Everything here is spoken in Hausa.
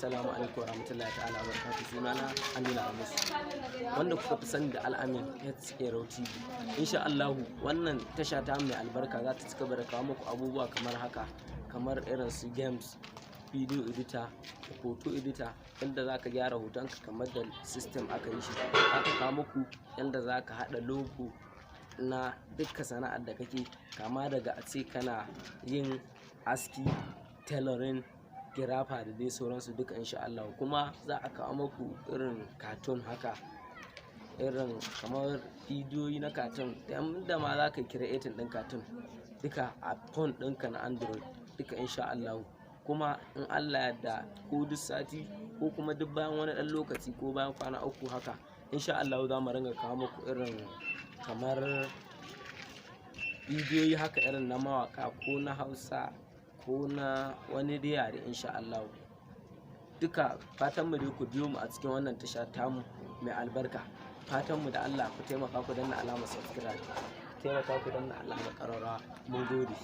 assalamu alaikum warahmatullahi ta'ala wabarakatuh. Sunana Amina Amos, wanda kuka fi sani da Al-Amin HARO TV. Insha Allah wannan tasha ta mai albarka za ta cigaba da kawo muku abubuwa kamar haka, kamar irin su games, video editor, photo editor, yadda za ka gyara hotonka kamar da system aka yi shi. Za ta kawo muku yadda za ka haɗa logo na dukkan sana'ar da kake, kama daga a ce kana yin aski, tailoring, girafa da dai sauransu duka insha Allah. Kuma za a kawo muku irin cartoon haka, irin kamar bidiyoyi na cartoon da ma za ka creating ɗin cartoon duka a phone ɗinka na Android duka insha Allah. Kuma in Allah yadda ko duk sati ko kuma duk bayan wani ɗan lokaci ko bayan kwana uku haka insha Allah za mu ringa kawo muku irin kamar bidiyoyi haka irin na mawaka ko na Hausa ko na wani dai yare insha Allah. Duka fatan mu dai ku biyo mu a cikin wannan tasha tamu mai albarka. Fatan mu da Allah ku taimaka ku danna alamar subscribe, ku taimaka ku danna alamar ƙararrawa. Mun gode.